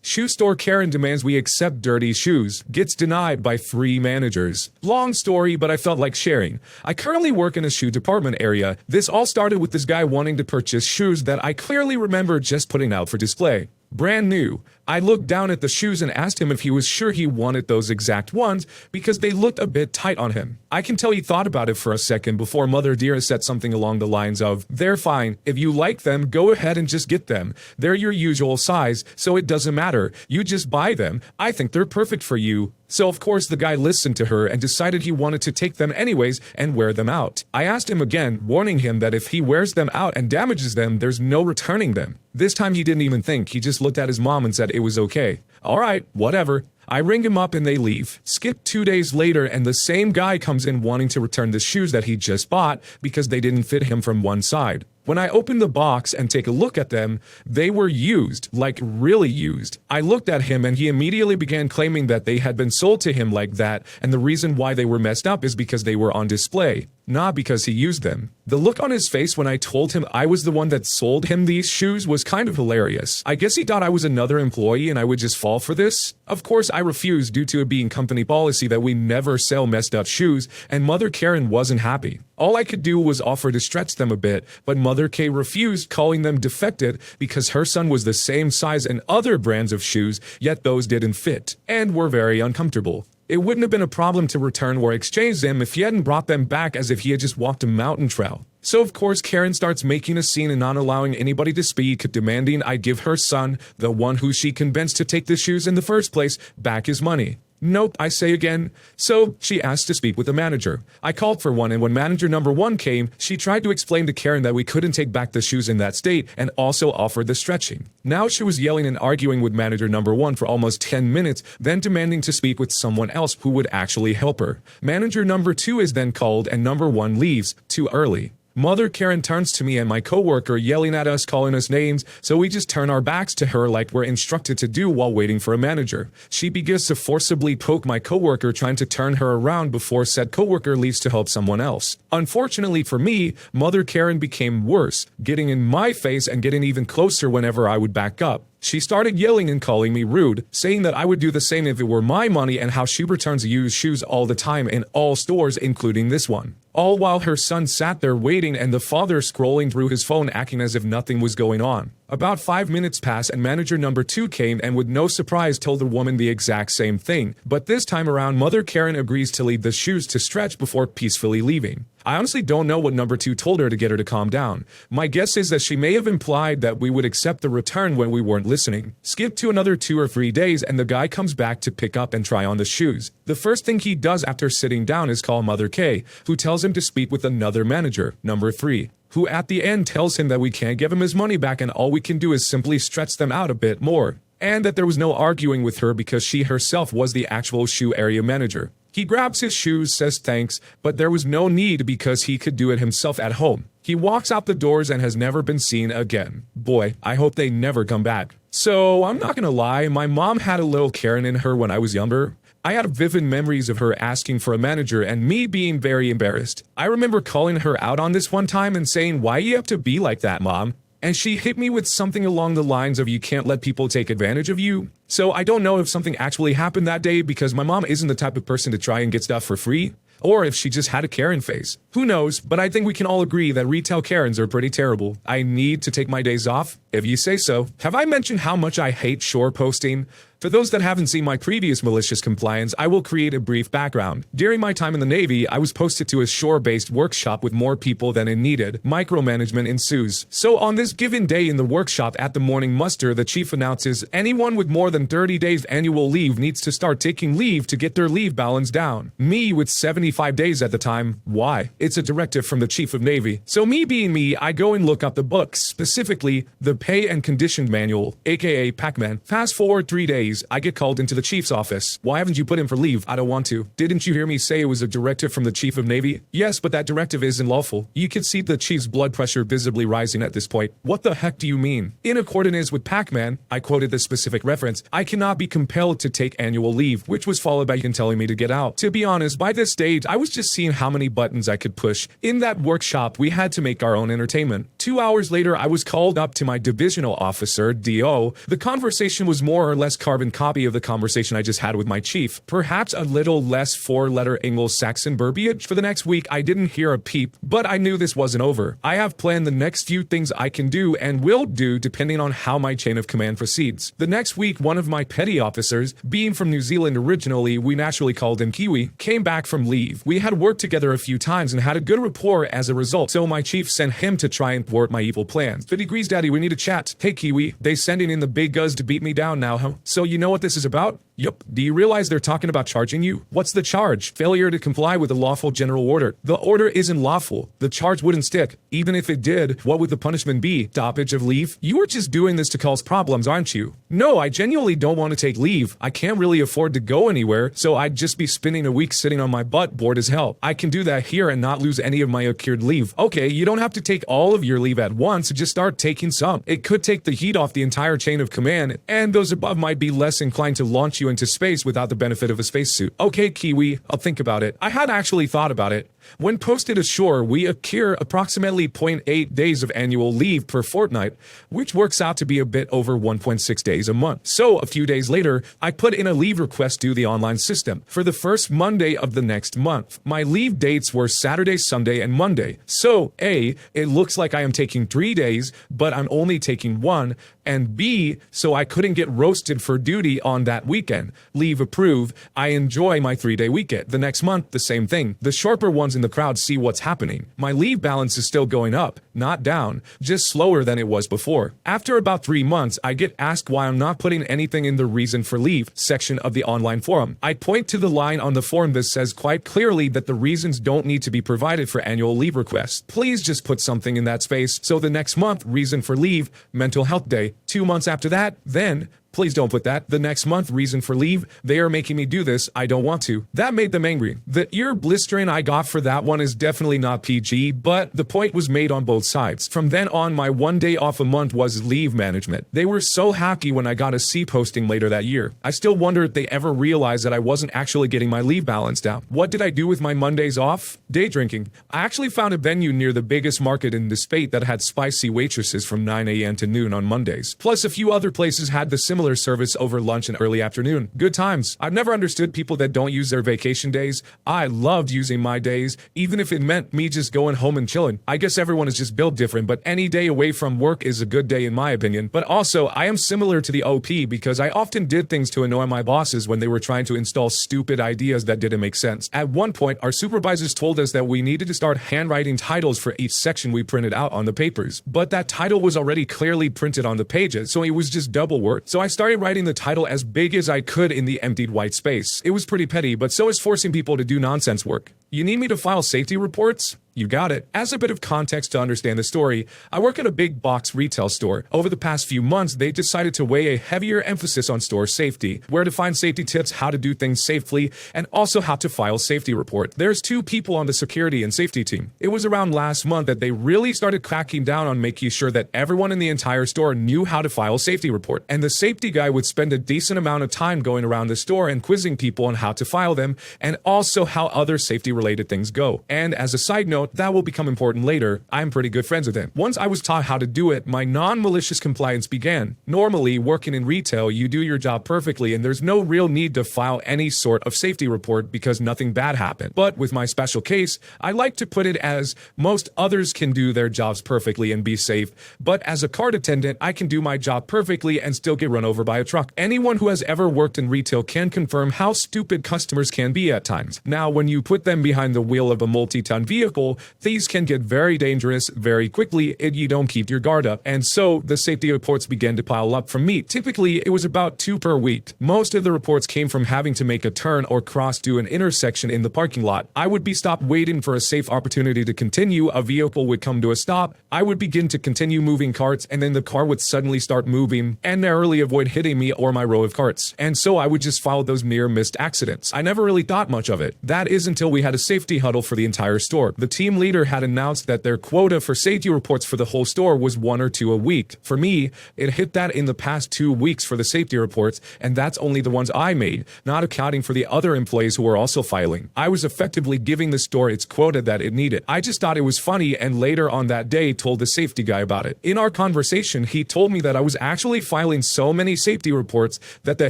Shoe store Karen demands we accept dirty shoes. Gets denied by 3 managers. Long story, but I felt like sharing. I currently work in a shoe department area. This all started with this guy wanting to purchase shoes that I clearly remember just putting out for display. Brand new. I looked down at the shoes and asked him if he was sure he wanted those exact ones because they looked a bit tight on him. I can tell he thought about it for a second before Mother Dear said something along the lines of, "They're fine. If you like them, go ahead and just get them. They're your usual size, so it doesn't matter. You just buy them. I think they're perfect for you." So of course the guy listened to her and decided he wanted to take them anyways and wear them out. I asked him again, warning him that if he wears them out and damages them, there's no returning them. This time he didn't even think, he just looked at his mom and said it was okay. Alright, whatever. I ring him up and they leave. Skip 2 days later and the same guy comes in wanting to return the shoes that he just bought because they didn't fit him from one side. When I opened the box and take a look at them, they were used, like really used. I looked at him and he immediately began claiming that they had been sold to him like that, and the reason why they were messed up is because they were on display, not because he used them. The look on his face when I told him I was the one that sold him these shoes was kind of hilarious. I guess he thought I was another employee and I would just fall for this. Of course I refused due to it being company policy that we never sell messed up shoes, and Mother Karen wasn't happy. All I could do was offer to stretch them a bit, but Mother K refused, calling them defected because her son was the same size in other brands of shoes, yet those didn't fit, and were very uncomfortable. It wouldn't have been a problem to return or exchange them if he hadn't brought them back as if he had just walked a mountain trail. So of course Karen starts making a scene and not allowing anybody to speak, demanding I give her son, the one who she convinced to take the shoes in the first place, back his money. Nope, I say again. So she asked to speak with the manager. I called for one, and when manager number 1 came, she tried to explain to Karen that we couldn't take back the shoes in that state and also offered the stretching. Now she was yelling and arguing with manager number 1 for almost 10 minutes, then demanding to speak with someone else who would actually help her. Manager number 2 is then called and number 1 leaves too early. Mother Karen turns to me and my coworker yelling at us, calling us names, so we just turn our backs to her like we're instructed to do while waiting for a manager. She begins to forcibly poke my coworker, trying to turn her around before said coworker leaves to help someone else. Unfortunately for me, Mother Karen became worse, getting in my face and getting even closer whenever I would back up. She started yelling and calling me rude, saying that I would do the same if it were my money and how she returns used shoes all the time in all stores, including this one. All while her son sat there waiting and the father scrolling through his phone acting as if nothing was going on. About 5 minutes passed and manager number 2 came and with no surprise told the woman the exact same thing, but this time around Mother Karen agrees to leave the shoes to stretch before peacefully leaving. I honestly don't know what number 2 told her to get her to calm down. My guess is that she may have implied that we would accept the return when we weren't listening. Skip to another 2 or 3 days and the guy comes back to pick up and try on the shoes. The first thing he does after sitting down is call Mother K, who tells him to speak with another manager, number 3. Who at the end tells him that we can't give him his money back and all we can do is simply stretch them out a bit more. And that there was no arguing with her because she herself was the actual shoe area manager. He grabs his shoes, says thanks, but there was no need because he could do it himself at home. He walks out the doors and has never been seen again. Boy, I hope they never come back. So, I'm not gonna lie, my mom had a little Karen in her when I was younger. I had vivid memories of her asking for a manager and me being very embarrassed. I remember calling her out on this one time and saying, "Why you have to be like that, Mom?" And she hit me with something along the lines of, "You can't let people take advantage of you." So I don't know if something actually happened that day because my mom isn't the type of person to try and get stuff for free, or if she just had a Karen face. Who knows, but I think we can all agree that retail Karens are pretty terrible. I need to take my days off, if you say so. Have I mentioned how much I hate shore posting? For those that haven't seen my previous malicious compliance, I will create a brief background. During my time in the Navy, I was posted to a shore-based workshop with more people than it needed. Micromanagement ensues. So on this given day in the workshop at the morning muster, the chief announces anyone with more than 30 days annual leave needs to start taking leave to get their leave balance down. Me with 75 days at the time. Why? It's a directive from the chief of Navy. So me being me, I go and look up the books, specifically the Pay and Condition Manual, aka Pac-Man. Fast forward 3 days. I get called into the chief's office. "Why haven't you put in for leave?" "I don't want to." "Didn't you hear me say it was a directive from the chief of Navy?" "Yes, but that directive isn't lawful." You can see the chief's blood pressure visibly rising at this point. "What the heck do you mean?" "In accordance with Pac-Man," I quoted the specific reference, "I cannot be compelled to take annual leave," which was followed by him telling me to get out. To be honest, by this stage, I was just seeing how many buttons I could push. In that workshop, we had to make our own entertainment. 2 hours later, I was called up to my divisional officer, DO. The conversation was more or less carbon copy of the conversation I just had with my chief. Perhaps a little less four-letter Anglo-Saxon verbiage. For the next week, I didn't hear a peep, but I knew this wasn't over. I have planned the next few things I can do and will do depending on how my chain of command proceeds. The next week, one of my petty officers, being from New Zealand originally, we naturally called him Kiwi, came back from leave. We had worked together a few times and had a good rapport as a result, so my chief sent him to try and thwart my evil plans. 50 degrees, daddy, we need to chat. Hey Kiwi, they sending in the big guns to beat me down now, huh? So you know what this is about? Yup. Do you realize they're talking about charging you? What's the charge? Failure to comply with a lawful general order. The order isn't lawful. The charge wouldn't stick. Even if it did, what would the punishment be? Stoppage of leave? You are just doing this to cause problems, aren't you? No, I genuinely don't want to take leave. I can't really afford to go anywhere, so I'd just be spending a week sitting on my butt bored as hell. I can do that here and not lose any of my accrued leave. Okay, you don't have to take all of your leave at once, just start taking some. It could take the heat off the entire chain of command, and those above might be less inclined to launch you into space without the benefit of a spacesuit. Okay, Kiwi, I'll think about it. I had actually thought about it. When posted ashore, we accrue approximately 0.8 days of annual leave per fortnight, which works out to be a bit over 1.6 days a month. So a few days later, I put in a leave request to the online system for the first Monday of the next month. My leave dates were Saturday, Sunday, and Monday. So A, it looks like I am taking 3 days, but I'm only taking 1, and B, so I couldn't get roasted for duty on that weekend. Leave approved. I enjoy my 3-day weekend. The next month, the same thing. The sharper ones in the crowd see what's happening. My leave balance is still going up, not down, just slower than it was before. After about 3 months, I get asked why I'm not putting anything in the reason for leave section of the online forum. I point to the line on the forum that says quite clearly that the reasons don't need to be provided for annual leave requests. Please just put something in that space. So the next month, reason for leave, mental health day. 2 months after that, then please don't put that. The next month, reason for leave. They are making me do this. I don't want to. That made them angry. The ear blistering I got for that one is definitely not PG, but the point was made on both sides. From then on, my 1 day off a month was leave management. They were so happy when I got a C posting later that year. I still wonder if they ever realized that I wasn't actually getting my leave balance down. What did I do with my Mondays off? Day drinking. I actually found a venue near the biggest market in the state that had spicy waitresses from 9 a.m. to noon on Mondays. Plus, a few other places had the similar service over lunch and early afternoon. Good times. I've never understood people that don't use their vacation days. I loved using my days, even if it meant me just going home and chilling. I guess everyone is just built different, but any day away from work is a good day in my opinion. But also, I am similar to the OP because I often did things to annoy my bosses when they were trying to install stupid ideas that didn't make sense. At one point, our supervisors told us that we needed to start handwriting titles for each section we printed out on the papers. But that title was already clearly printed on the pages, so it was just double work. So I started writing the title as big as I could in the emptied white space. It was pretty petty, but so is forcing people to do nonsense work. You need me to file safety reports? You got it. As a bit of context to understand the story, I work at a big box retail store. Over the past few months, they decided to weigh a heavier emphasis on store safety, where to find safety tips, how to do things safely, and also how to file safety report. There's 2 people on the security and safety team. It was around last month that they really started cracking down on making sure that everyone in the entire store knew how to file a safety report. And the safety guy would spend a decent amount of time going around the store and quizzing people on how to file them, and also how other safety-related things go. And as a side note, that will become important later. I'm pretty good friends with him. Once I was taught how to do it, my non-malicious compliance began. Normally, working in retail, you do your job perfectly and there's no real need to file any sort of safety report because nothing bad happened. But with my special case, I like to put it as most others can do their jobs perfectly and be safe, but as a cart attendant, I can do my job perfectly and still get run over by a truck. Anyone who has ever worked in retail can confirm how stupid customers can be at times. Now, when you put them behind the wheel of a multi-ton vehicle, things can get very dangerous very quickly if you don't keep your guard up. And so the safety reports began to pile up from me. Typically, it was about 2 per week. Most of the reports came from having to make a turn or cross to an intersection in the parking lot. I would be stopped waiting for a safe opportunity to continue. A vehicle would come to a stop. I would begin to continue moving carts, and then the car would suddenly start moving and narrowly avoid hitting me or my row of carts. And so I would just follow those near-missed accidents. I never really thought much of it. That is until we had a safety huddle for the entire store. The team leader had announced that their quota for safety reports for the whole store was 1 or 2 a week. For me, it hit that in the past 2 weeks for the safety reports, and that's only the ones I made, not accounting for the other employees who were also filing. I was effectively giving the store its quota that it needed. I just thought it was funny, and later on that day told the safety guy about it. In our conversation, he told me that I was actually filing so many safety reports that the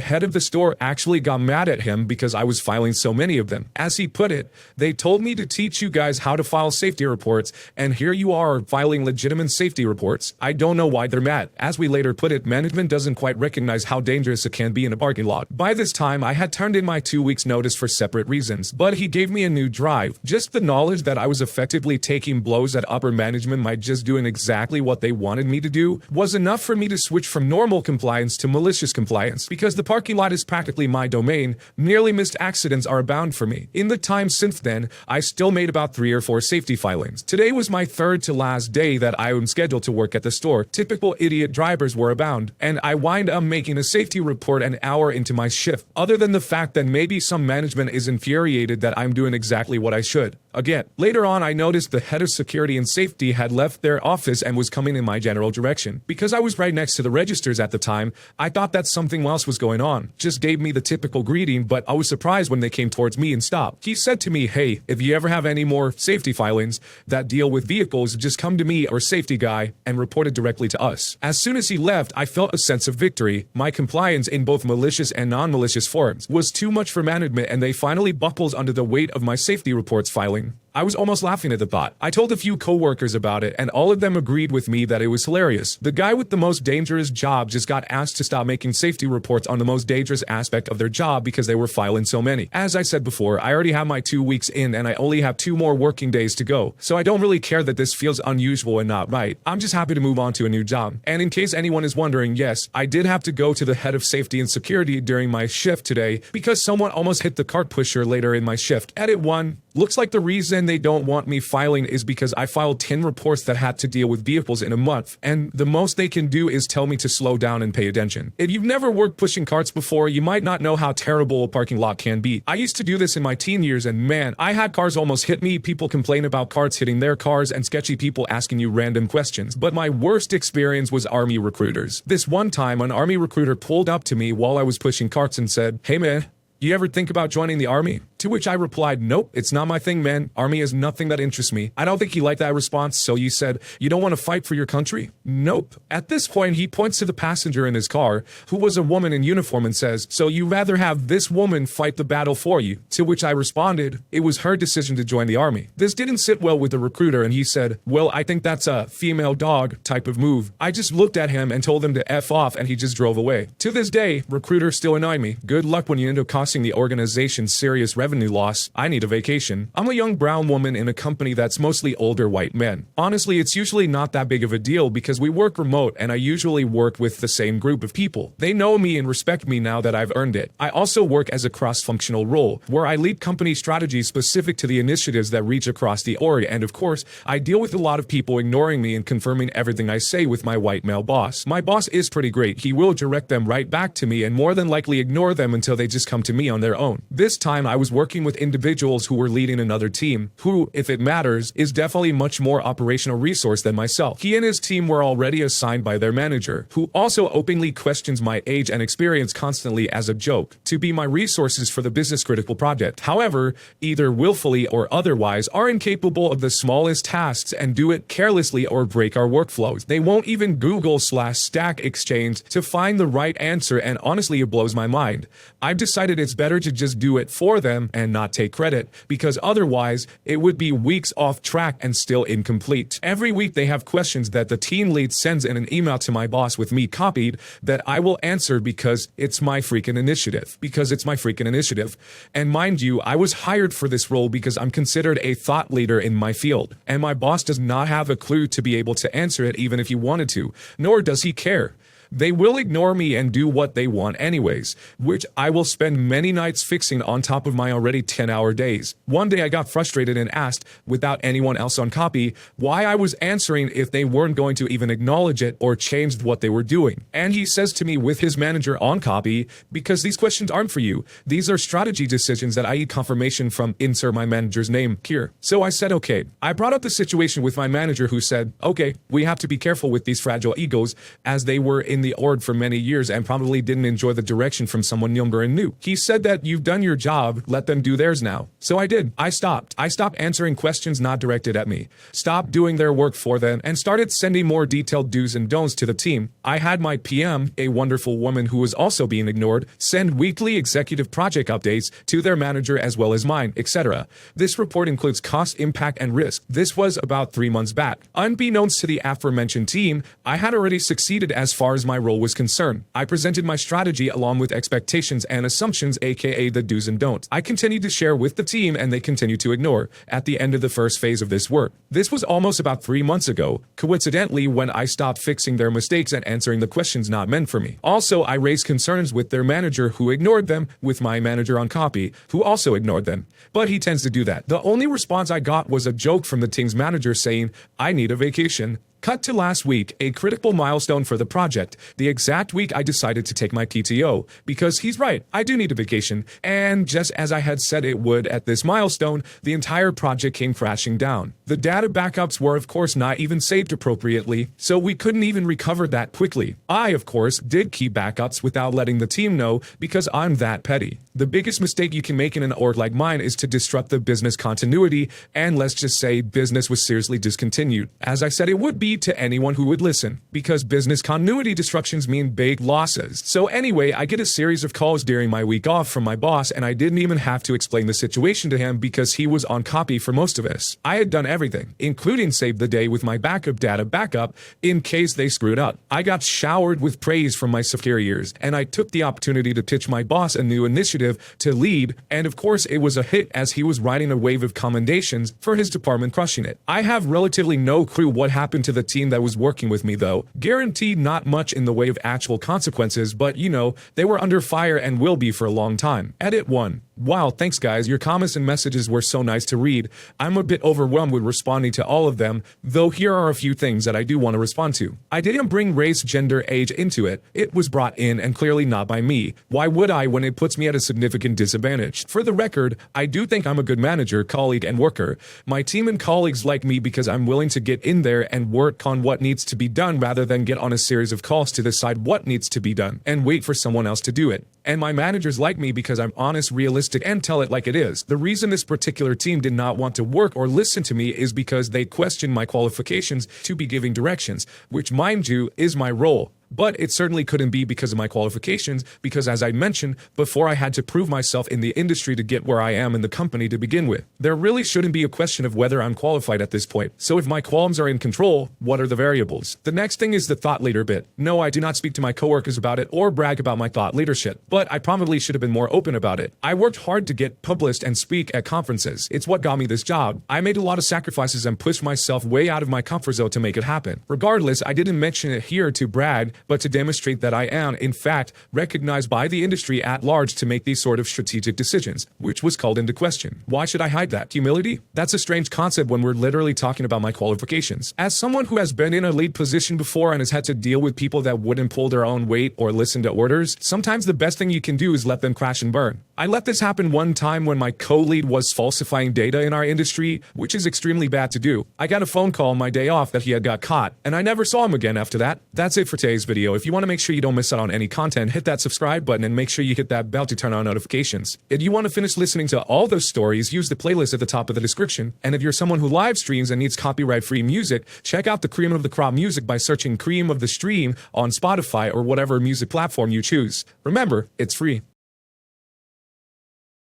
head of the store actually got mad at him because I was filing so many of them. As he put it, they told me to teach you guys how to file safety reports, and here you are filing legitimate safety reports. I don't know why they're mad. As we later put it, management doesn't quite recognize how dangerous it can be in a parking lot. By this time, I had turned in my 2 weeks notice for separate reasons, but he gave me a new drive. Just the knowledge that I was effectively taking blows at upper management by just doing exactly what they wanted me to do was enough for me to switch from normal compliance to malicious compliance. Because the parking lot is practically my domain, nearly missed accidents are abound for me. In the time since then, I still made about 3 or 4 safety filings. Today was my third to last day that I am scheduled to work at the store. Typical idiot drivers were abound, and I wind up making a safety report an hour into my shift. Other than the fact that maybe some management is infuriated that I'm doing exactly what I should. Again, later on I noticed the head of security and safety had left their office and was coming in my general direction. Because I was right next to the registers at the time, I thought that something else was going on. Just gave me the typical greeting, but I was surprised when they came towards me and stopped. He said to me, "Hey, if you ever have any more safety filings that deal with vehicles, just come to me or safety guy and report it directly to us." As soon as he left, I felt a sense of victory. My compliance in both malicious and non-malicious forms was too much for management, and they finally buckled under the weight of my safety reports filing. I was almost laughing at the thought. I told a few coworkers about it, and all of them agreed with me that it was hilarious. The guy with the most dangerous job just got asked to stop making safety reports on the most dangerous aspect of their job because they were filing so many. As I said before, I already have my 2 weeks in, and I only have 2 more working days to go, so I don't really care that this feels unusual and not right. I'm just happy to move on to a new job. And in case anyone is wondering, yes, I did have to go to the head of safety and security during my shift today because someone almost hit the cart pusher later in my shift. Edit 1. Looks like the reason they don't want me filing is because I filed 10 reports that had to deal with vehicles in a month, and the most they can do is tell me to slow down and pay attention. If you've never worked pushing carts before, you might not know how terrible a parking lot can be. I used to do this in my teen years, and man, I had cars almost hit me, people complain about carts hitting their cars, and sketchy people asking you random questions. But my worst experience was Army recruiters. This one time, an Army recruiter pulled up to me while I was pushing carts and said, "Hey man, you ever think about joining the Army?" To which I replied, "Nope, it's not my thing, man. Army is nothing that interests me." I don't think he liked that response, so you said, "You don't want to fight for your country?" Nope. At this point, he points to the passenger in his car, who was a woman in uniform, and says, "So you rather have this woman fight the battle for you?" To which I responded, it was her decision to join the Army. This didn't sit well with the recruiter, and he said, "Well, I think that's a female dog type of move." I just looked at him and told him to F off, and he just drove away. To this day, recruiters still annoy me. Good luck when you end up costing the organization serious revenue loss. I need a vacation. I'm a young brown woman in a company that's mostly older white men. Honestly, it's usually not that big of a deal because we work remote and I usually work with the same group of people. They know me and respect me now that I've earned it. I also work as a cross-functional role where I lead company strategies specific to the initiatives that reach across the org, and of course, I deal with a lot of people ignoring me and confirming everything I say with my white male boss. My boss is pretty great. He will direct them right back to me and more than likely ignore them until they just come to me on their own. This time I was working with individuals who were leading another team, who, if it matters, is definitely much more operational resource than myself. He and his team were already assigned by their manager, who also openly questions my age and experience constantly as a joke, to be my resources for the business critical project. However, either willfully or otherwise are incapable of the smallest tasks and do it carelessly or break our workflows. They won't even Google/Stack Exchange to find the right answer, and honestly it blows my mind. I've decided it's better to just do it for them and not take credit, because otherwise it would be weeks off track and still incomplete. Every week they have questions that the team lead sends in an email to my boss with me copied that I will answer because it's my freaking initiative. And mind you, I was hired for this role because I'm considered a thought leader in my field, and my boss does not have a clue to be able to answer it even if he wanted to, nor does he care. They will ignore me and do what they want anyways, which I will spend many nights fixing on top of my already 10-hour days. One day I got frustrated and asked, without anyone else on copy, why I was answering if they weren't going to even acknowledge it or change what they were doing. And he says to me with his manager on copy, because these questions aren't for you. These are strategy decisions that I need confirmation from insert my manager's name here. So I said, okay. I brought up the situation with my manager who said, okay, we have to be careful with these fragile egos as they were in the org for many years and probably didn't enjoy the direction from someone younger and new. He said that you've done your job, let them do theirs now. So I did. I stopped answering questions not directed at me, stopped doing their work for them, and started sending more detailed do's and don'ts to the team. I had my PM, a wonderful woman who was also being ignored, send weekly executive project updates to their manager as well as mine, etc. This report includes cost, impact, and risk. This was about 3 months back. Unbeknownst to the aforementioned team, I had already succeeded as far as my role was concerned. I presented my strategy along with expectations and assumptions, aka the do's and don'ts. I continued to share with the team and they continued to ignore at the end of the first phase of this work. This was almost about 3 months ago, coincidentally when I stopped fixing their mistakes and answering the questions not meant for me. Also, I raised concerns with their manager who ignored them, with my manager on copy, who also ignored them. But he tends to do that. The only response I got was a joke from the team's manager saying, I need a vacation. Cut to last week, a critical milestone for the project, the exact week I decided to take my PTO, because he's right, I do need a vacation, and just as I had said it would at this milestone, the entire project came crashing down. The data backups were of course not even saved appropriately, so we couldn't even recover that quickly. I, of course, did keep backups without letting the team know because I'm that petty. The biggest mistake you can make in an org like mine is to disrupt the business continuity, and let's just say business was seriously discontinued, as I said it would be to anyone who would listen, because business continuity disruptions mean big losses. So anyway, I get a series of calls during my week off from my boss, and I didn't even have to explain the situation to him because he was on copy for most of us. I had done everything, including save the day with my backup data backup in case they screwed up. I got showered with praise from my superiors, and I took the opportunity to pitch my boss a new initiative to lead, and of course it was a hit as he was riding a wave of commendations for his department crushing it. I have relatively no clue what happened to the team that was working with me though. Guaranteed not much in the way of actual consequences, but you know, they were under fire and will be for a long time. Edit 1. Wow, thanks guys, your comments and messages were so nice to read. I'm a bit overwhelmed with responding to all of them, though here are a few things that I do want to respond to. I didn't bring race, gender, age into it. It was brought in and clearly not by me. Why would I when it puts me at a significant disadvantage? For the record, I do think I'm a good manager, colleague, and worker. My team and colleagues like me because I'm willing to get in there and work on what needs to be done rather than get on a series of calls to decide what needs to be done and wait for someone else to do it. And my managers like me because I'm honest, realistic, and tell it like it is. The reason this particular team did not want to work or listen to me is because they questioned my qualifications to be giving directions, which, mind you, is my role. But it certainly couldn't be because of my qualifications, because as I mentioned before, I had to prove myself in the industry to get where I am in the company to begin with. There really shouldn't be a question of whether I'm qualified at this point. So if my qualms are in control, what are the variables? The next thing is the thought leader bit. No, I do not speak to my coworkers about it or brag about my thought leadership, but I probably should have been more open about it. I worked hard to get published and speak at conferences. It's what got me this job. I made a lot of sacrifices and pushed myself way out of my comfort zone to make it happen. Regardless, I didn't mention it here to brag, but to demonstrate that I am, in fact, recognized by the industry at large to make these sort of strategic decisions, which was called into question. Why should I hide that? Humility? That's a strange concept when we're literally talking about my qualifications. As someone who has been in a lead position before and has had to deal with people that wouldn't pull their own weight or listen to orders, sometimes the best thing you can do is let them crash and burn. I let this happen one time when my co-lead was falsifying data in our industry, which is extremely bad to do. I got a phone call on my day off that he had got caught, and I never saw him again after that. That's it for today's video. If you want to make sure you don't miss out on any content, hit that subscribe button and make sure you hit that bell to turn on notifications. If you want to finish listening to all those stories, use the playlist at the top of the description. And if you're someone who live streams and needs copyright-free music, check out the Cream of the Crop music by searching Cream of the Stream on Spotify or whatever music platform you choose. Remember, it's free.